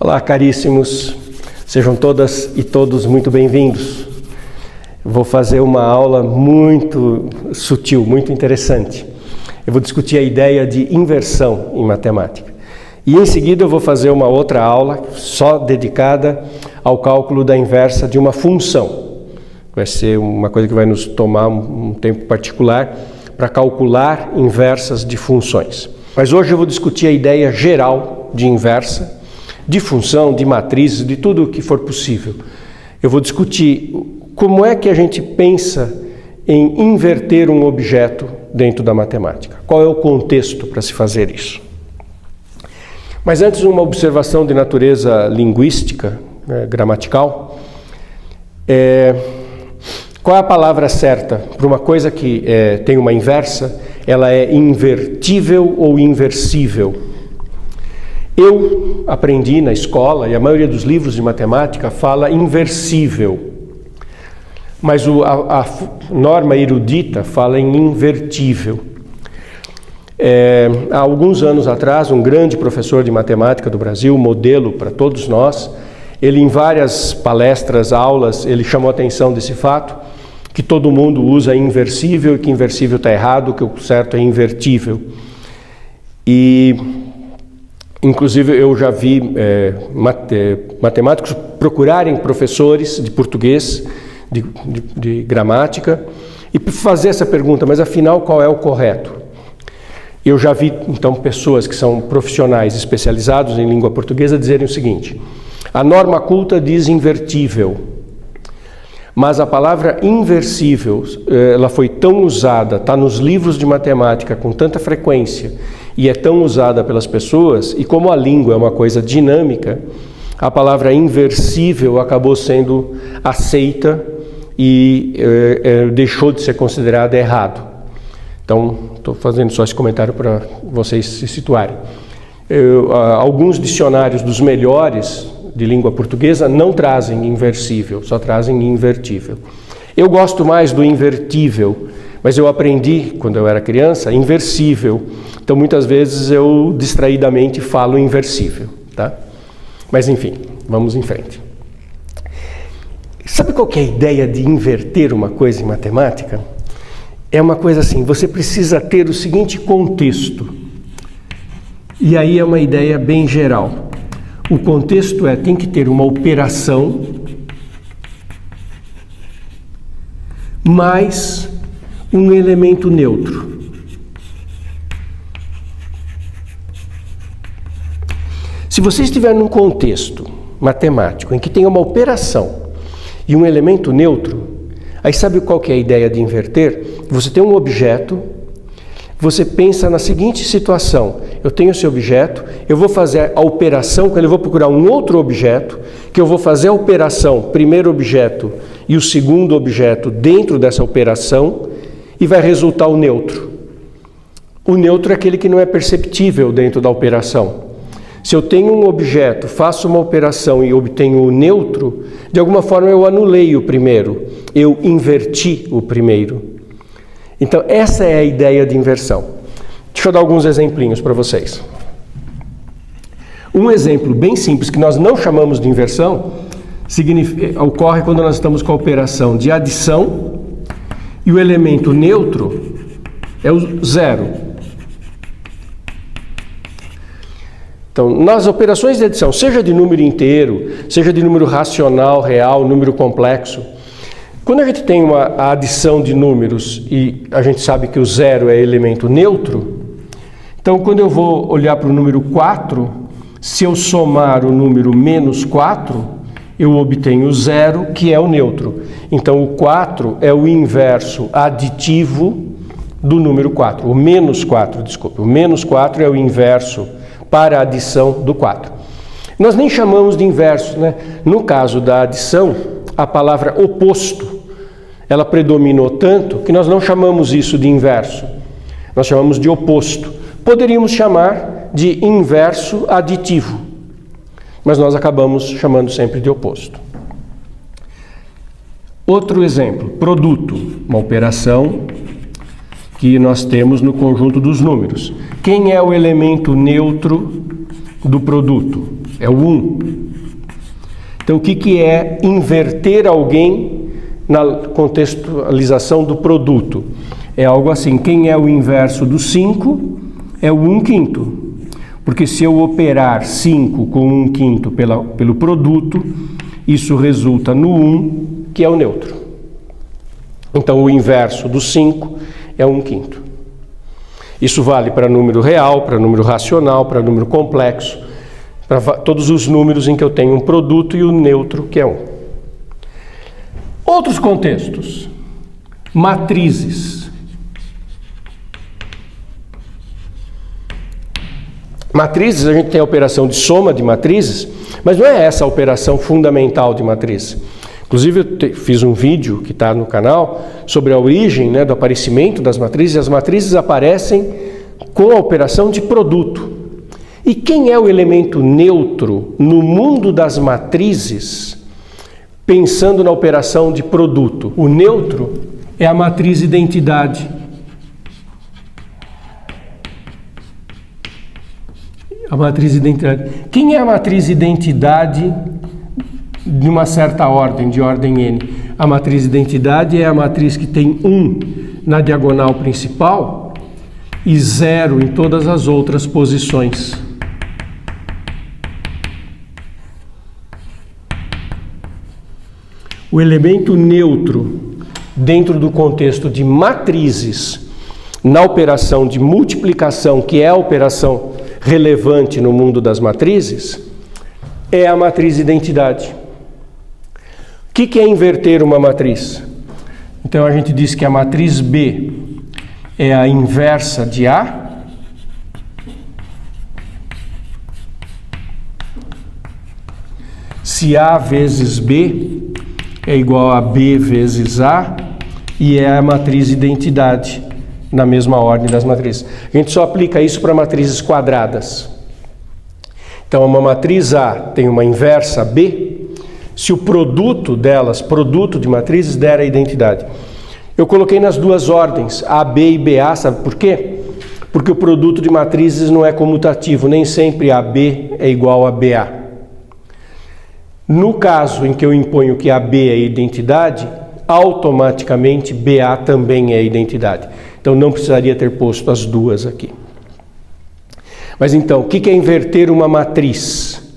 Olá, caríssimos, sejam todas e todos muito bem-vindos. Vou fazer uma aula muito sutil, muito interessante. Eu vou discutir a ideia de inversão em matemática. E em seguida eu vou fazer uma outra aula só dedicada ao cálculo da inversa de uma função. Vai ser uma coisa que vai nos tomar um tempo particular para calcular inversas de funções. Mas hoje eu vou discutir a ideia geral de inversa, de função, de matrizes, de tudo o que for possível. Eu vou discutir como é que a gente pensa em inverter um objeto dentro da matemática. Qual é o contexto para se fazer isso? Mas antes, uma observação de natureza linguística, gramatical. Qual é a palavra certa para uma coisa que tem uma inversa? Ela é invertível ou inversível? Eu aprendi na escola, e a maioria dos livros de matemática fala inversível, mas a norma erudita fala em invertível. Há alguns anos atrás, um grande professor de matemática do Brasil, modelo para todos nós, ele em várias palestras, aulas, ele chamou a atenção desse fato, que todo mundo usa inversível e que inversível está errado, que o certo é invertível. E inclusive eu já vi matemáticos procurarem professores de português, de gramática, e fazer essa pergunta, mas afinal qual é o correto? Eu já vi então pessoas que são profissionais especializados em língua portuguesa dizerem o seguinte: a norma culta diz invertível, mas a palavra inversível, ela foi tão usada, está nos livros de matemática com tanta frequência, e é tão usada pelas pessoas, e como a língua é uma coisa dinâmica, a palavra inversível acabou sendo aceita e deixou de ser considerada errado. Então, estou fazendo só esse comentário para vocês se situarem. Alguns dicionários dos melhores de língua portuguesa não trazem inversível, só trazem invertível. Eu gosto mais do invertível, mas eu aprendi, quando eu era criança, inversível. Então, muitas vezes eu distraidamente falo inversível, tá? Mas, enfim, vamos em frente. Sabe qual que é a ideia de inverter uma coisa em matemática? É uma coisa assim, você precisa ter o seguinte contexto. E aí é uma ideia bem geral. O contexto tem que ter uma operação mais um elemento neutro. Se você estiver num contexto matemático em que tem uma operação e um elemento neutro, aí sabe qual que é a ideia de inverter? Você tem um objeto, você pensa na seguinte situação: eu tenho esse objeto, eu vou fazer a operação, quando eu vou procurar um outro objeto, que eu vou fazer a operação, primeiro objeto e o segundo objeto dentro dessa operação, e vai resultar o neutro. O neutro é aquele que não é perceptível dentro da operação. Se eu tenho um objeto, faço uma operação e obtenho o neutro, de alguma forma eu anulei o primeiro, eu inverti o primeiro. Então essa é a ideia de inversão. Deixa eu dar alguns exemplinhos para vocês. Um exemplo bem simples que nós não chamamos de inversão ocorre quando nós estamos com a operação de adição e o elemento neutro é o zero. Então, nas operações de adição, seja de número inteiro, seja de número racional, real, número complexo, quando a gente tem a adição de números e a gente sabe que o zero é elemento neutro, então quando eu vou olhar para o número 4, se eu somar o número menos 4, eu obtenho o zero, que é o neutro. Então o 4 é o inverso aditivo do número 4, o menos 4, desculpa. O menos 4 é o inverso para a adição do 4. Nós nem chamamos de inverso, né? No caso da adição, a palavra oposto, ela predominou tanto que nós não chamamos isso de inverso, nós chamamos de oposto. Poderíamos chamar de inverso aditivo, mas nós acabamos chamando sempre de oposto. Outro exemplo, produto, uma operação que nós temos no conjunto dos números. Quem é o elemento neutro do produto? É o 1. Então, o que é inverter alguém na contextualização do produto? É algo assim, quem é o inverso do 5 é o 1/5. Porque se eu operar 5 com 1/5 pelo produto, isso resulta no 1, que é o neutro. Então, o inverso do 5 é 1/5. Isso vale para número real, para número racional, para número complexo, para todos os números em que eu tenho um produto e o neutro, que é 1. Outros contextos. Matrizes. Matrizes, a gente tem a operação de soma de matrizes, mas não é essa a operação fundamental de matriz. Inclusive, eu fiz um vídeo que está no canal sobre a origem, do aparecimento das matrizes. As matrizes aparecem com a operação de produto. E quem é o elemento neutro no mundo das matrizes, pensando na operação de produto? O neutro é a matriz identidade. A matriz identidade. Quem é a matriz identidade de uma certa ordem, de ordem N? A matriz identidade é a matriz que tem 1 na diagonal principal e 0 em todas as outras posições. O elemento neutro dentro do contexto de matrizes, na operação de multiplicação, que é a operação relevante no mundo das matrizes, é a matriz identidade. O que é inverter uma matriz? Então a gente diz que a matriz B é a inversa de A. Se A vezes B é igual a B vezes A, e é a matriz identidade, na mesma ordem das matrizes. A gente só aplica isso para matrizes quadradas. Então, uma matriz A tem uma inversa B, se o produto delas, produto de matrizes, der a identidade. Eu coloquei nas duas ordens, AB e BA, sabe por quê? Porque o produto de matrizes não é comutativo, nem sempre AB é igual a BA. No caso em que eu imponho que AB é identidade, automaticamente BA também é identidade. Então não precisaria ter posto as duas aqui. Mas então, o que é inverter uma matriz?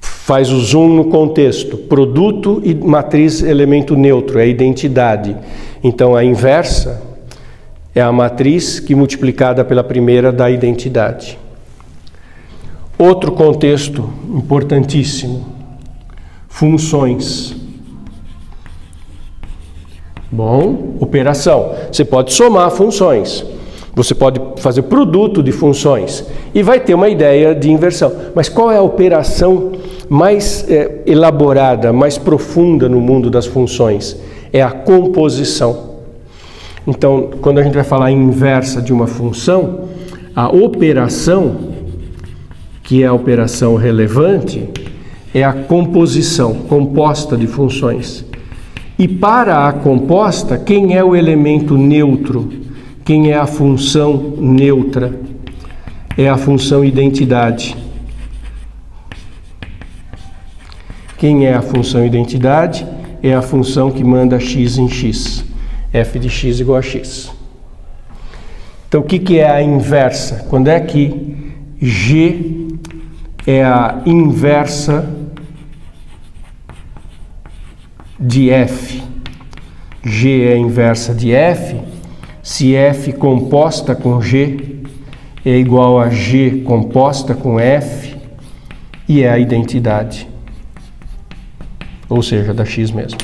Faz o zoom no contexto. Produto e matriz elemento neutro, é identidade. Então a inversa é a matriz que multiplicada pela primeira dá identidade. Outro contexto importantíssimo. Funções. Bom, operação. Você pode somar funções. Você pode fazer produto de funções. E vai ter uma ideia de inversão. Mas qual é a operação mais elaborada, mais profunda no mundo das funções? É a composição. Então, quando a gente vai falar em inversa de uma função, a operação, que é a operação relevante, é a composição, composta de funções. E para a composta, quem é o elemento neutro? Quem é a função neutra? É a função identidade. Quem é a função identidade? É a função que manda x em x. F de x igual a x. Então, o que é a inversa? Quando é que G é a inversa de F? G é a inversa de F, se F composta com G é igual a G composta com F, e é a identidade, ou seja, da X mesmo.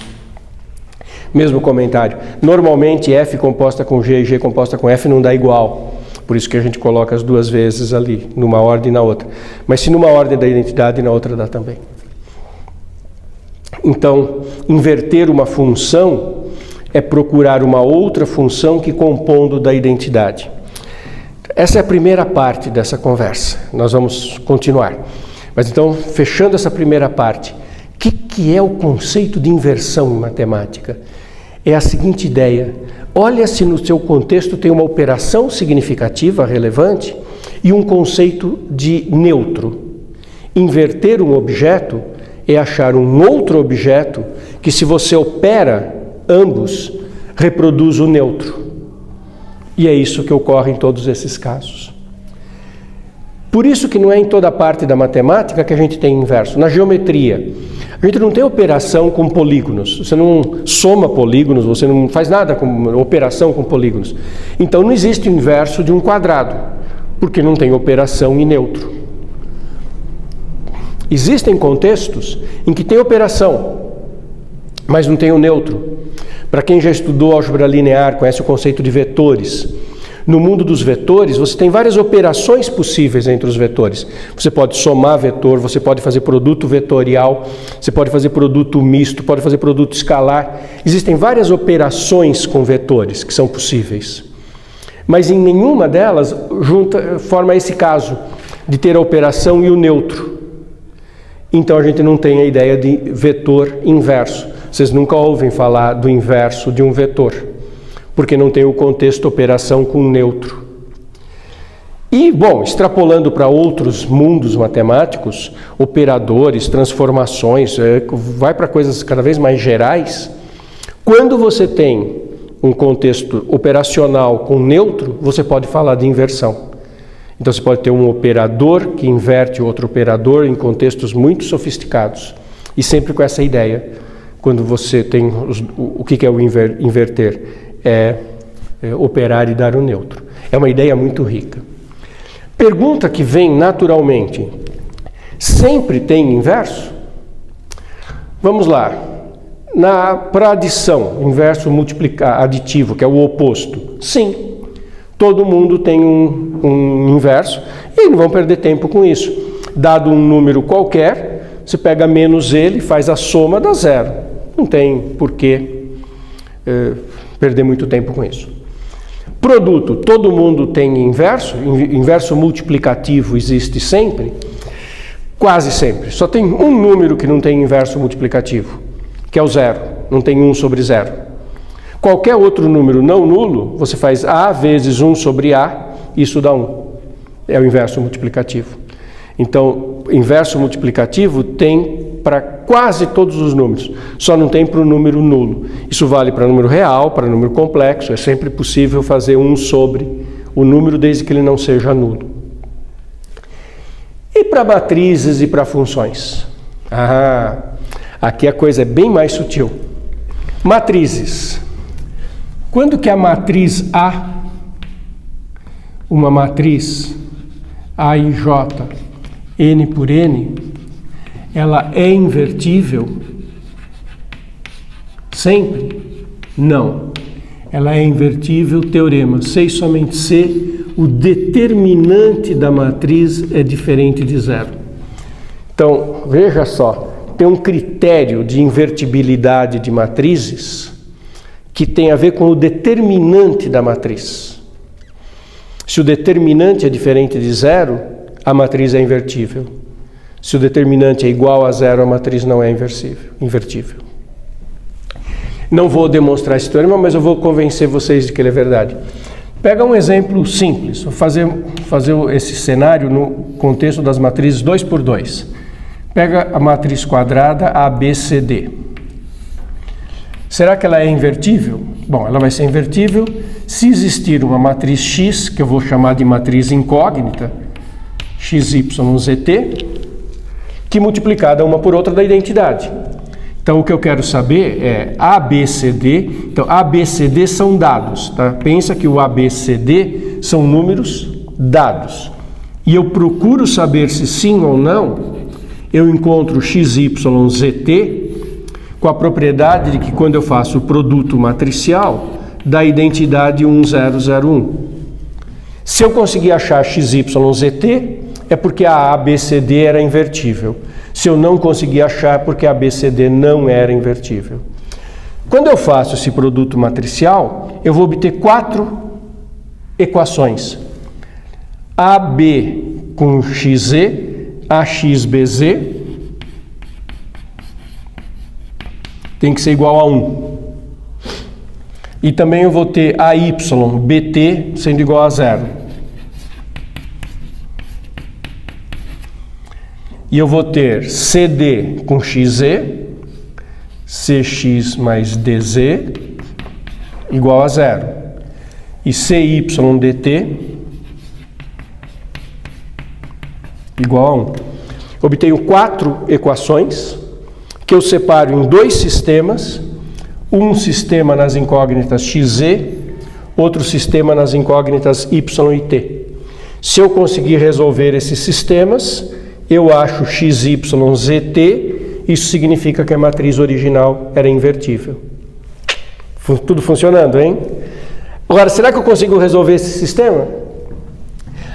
Mesmo comentário. Normalmente F composta com G e G composta com F não dá igual, por isso que a gente coloca as duas vezes ali, numa ordem e na outra. Mas se numa ordem dá identidade, na outra dá também. Então, inverter uma função é procurar uma outra função que compondo da identidade. Essa é a primeira parte dessa conversa. Nós vamos continuar. Mas então, fechando essa primeira parte, o que é o conceito de inversão em matemática? É a seguinte ideia: olha se no seu contexto tem uma operação significativa, relevante, e um conceito de neutro. Inverter um objeto é achar um outro objeto que, se você opera ambos, reproduz o neutro. E é isso que ocorre em todos esses casos. Por isso que não é em toda parte da matemática que a gente tem inverso. Na geometria, a gente não tem operação com polígonos. Você não soma polígonos, você não faz nada com operação com polígonos. Então não existe o inverso de um quadrado, porque não tem operação e neutro. Existem contextos em que tem operação, mas não tem o neutro. Para quem já estudou álgebra linear, conhece o conceito de vetores. No mundo dos vetores, você tem várias operações possíveis entre os vetores. Você pode somar vetor, você pode fazer produto vetorial, você pode fazer produto misto, pode fazer produto escalar. Existem várias operações com vetores que são possíveis. Mas em nenhuma delas forma esse caso de ter a operação e o neutro. Então a gente não tem a ideia de vetor inverso. Vocês nunca ouvem falar do inverso de um vetor, porque não tem o contexto vai com neutro. E, bom, extrapolando para outros mundos matemáticos, operadores, transformações, vai para coisas cada vez mais gerais. Quando você tem um contexto operacional com neutro, você pode falar de inversão. Então você pode ter um operador que inverte outro operador em contextos muito sofisticados. E sempre com essa ideia, quando você tem o que é o inverter? É operar e dar o neutro. É uma ideia muito rica. Pergunta que vem naturalmente: sempre tem inverso? Vamos lá. Para adição, inverso aditivo, que é o oposto. Sim, todo mundo tem um inverso e não vão perder tempo com isso. Dado um número qualquer, você pega menos ele, faz a soma, dá zero. Não tem por que perder muito tempo com isso. Produto, todo mundo tem inverso? Inverso multiplicativo existe sempre? Quase sempre. Só tem um número que não tem inverso multiplicativo, que é o zero. Não tem 1 sobre 0. Qualquer outro número não nulo, você faz A vezes 1 sobre A, isso dá 1. É o inverso multiplicativo. Então, inverso multiplicativo tem para quase todos os números, só não tem para o número nulo. Isso vale para número real, para número complexo, é sempre possível fazer 1 sobre o número desde que ele não seja nulo. E para matrizes e para funções? Aqui a coisa é bem mais sutil. Matrizes. Quando que a matriz A, uma matriz A e J, N por N, ela é invertível? Sempre? Não. Ela é invertível, teorema. Se e somente se o determinante da matriz é diferente de zero. Então, veja só, tem um critério de invertibilidade de matrizes que tem a ver com o determinante da matriz. Se o determinante é diferente de zero, a matriz é invertível. Se o determinante é igual a zero, a matriz não é invertível. Não vou demonstrar esse teorema, mas eu vou convencer vocês de que ele é verdade. Pega um exemplo simples, vou fazer esse cenário no contexto das matrizes 2 por 2. Pega a matriz quadrada ABCD. Será que ela é invertível? Bom, ela vai ser invertível se existir uma matriz X, que eu vou chamar de matriz incógnita, XYZT, que multiplicada uma por outra dá identidade. Então, o que eu quero saber é ABCD. Então, ABCD são dados, tá? Pensa que o ABCD são números dados. E eu procuro saber se sim ou não, eu encontro XYZT com a propriedade de que quando eu faço o produto matricial, dá identidade 1001. Se eu conseguir achar XYZT, é porque a ABCD era invertível. Se eu não conseguir achar, é porque a ABCD não era invertível. Quando eu faço esse produto matricial, eu vou obter 4 equações. AB com XZ, AXBZ, tem que ser igual a 1. E também eu vou ter AYBT sendo igual a 0. E eu vou ter CD com XZ, CX mais DZ igual a 0. E CYDT igual a 1. Obtenho 4 equações que eu separo em 2 sistemas, um sistema nas incógnitas XZ, outro sistema nas incógnitas Y e T. Se eu conseguir resolver esses sistemas, eu acho XYZT, isso significa que a matriz original era invertível. Tudo funcionando, hein? Agora, será que eu consigo resolver esse sistema?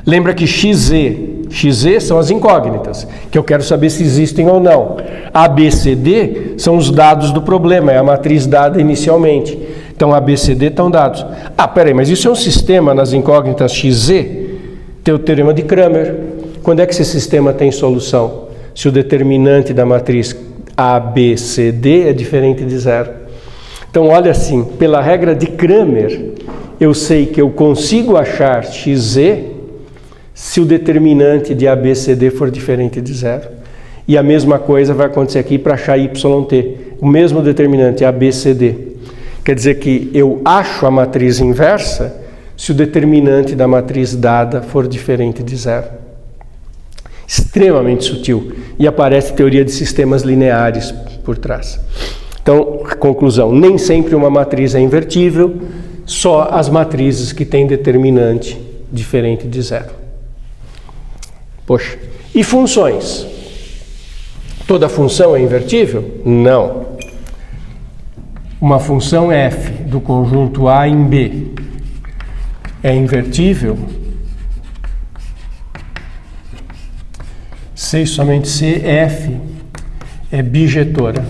Lembra que XZ são as incógnitas, que eu quero saber se existem ou não. ABCD são os dados do problema, é a matriz dada inicialmente. Então, ABCD estão dados. Peraí, mas isso é um sistema nas incógnitas XZ? Tem o teorema de Cramer. Quando é que esse sistema tem solução? Se o determinante da matriz ABCD é diferente de 0. Então, olha assim, pela regra de Cramer, eu sei que eu consigo achar XZ se o determinante de ABCD for diferente de 0. E a mesma coisa vai acontecer aqui para achar YT. O mesmo determinante, ABCD. Quer dizer que eu acho a matriz inversa se o determinante da matriz dada for diferente de 0. Extremamente sutil. E aparece teoria de sistemas lineares por trás. Então, a conclusão, nem sempre uma matriz é invertível, só as matrizes que têm determinante diferente de 0. Poxa, e funções? Toda função é invertível? Não. Uma função f do conjunto A em B é invertível se somente se f é bijetora.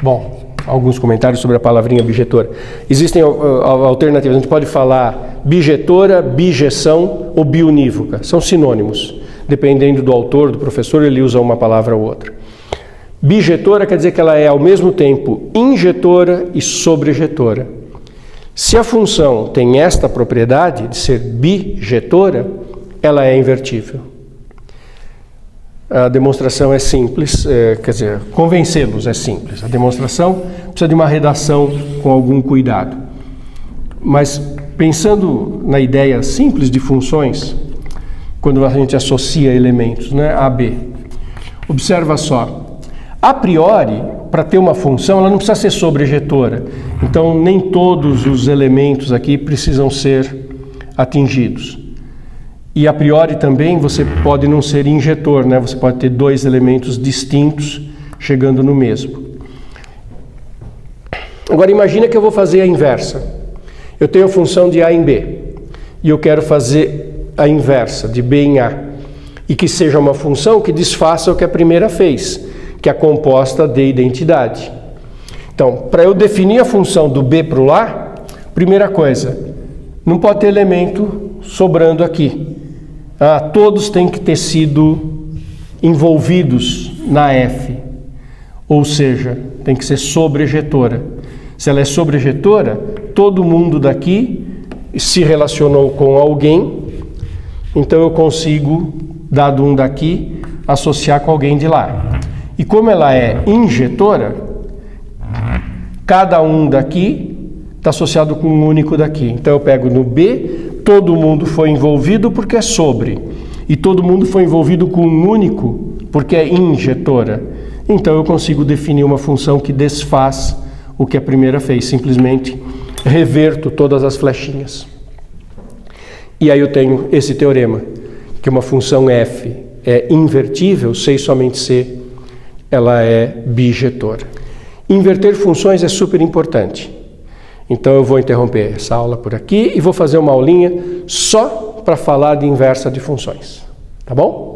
Bom, alguns comentários sobre a palavrinha bijetora. Existem alternativas, a gente pode falar bijetora, bijeção ou biunívoca. São sinônimos. Dependendo do autor, do professor, ele usa uma palavra ou outra. Bijetora quer dizer que ela é ao mesmo tempo injetora e sobrejetora. Se a função tem esta propriedade de ser bijetora, ela é invertível. A demonstração é simples, quer dizer, convencê-los é simples. A demonstração precisa de uma redação com algum cuidado. Mas pensando na ideia simples de funções, quando a gente associa elementos, né, A, B, observa só. A priori, para ter uma função, ela não precisa ser sobrejetora. Então, nem todos os elementos aqui precisam ser atingidos. E a priori também você pode não ser injetor, né? Você pode ter 2 elementos distintos chegando no mesmo. Agora imagina que eu vou fazer a inversa. Eu tenho a função de A em B e eu quero fazer a inversa de B em A e que seja uma função que desfaça o que a primeira fez, que é composta de identidade. Então, para eu definir a função do B para o A, primeira coisa, não pode ter elemento sobrando aqui. Todos têm que ter sido envolvidos na F, ou seja, tem que ser sobrejetora. Se ela é sobrejetora, todo mundo daqui se relacionou com alguém, então eu consigo, dado um daqui, associar com alguém de lá. E como ela é injetora, cada um daqui está associado com um único daqui. Então eu pego no B, todo mundo foi envolvido porque é sobre. E todo mundo foi envolvido com um único porque é injetora. Então eu consigo definir uma função que desfaz o que a primeira fez. Simplesmente reverto todas as flechinhas. E aí eu tenho esse teorema, que uma função f é invertível se e somente se ela é bijetora. Inverter funções é super importante. Então eu vou interromper essa aula por aqui e vou fazer uma aulinha só para falar de inversa de funções. Tá bom?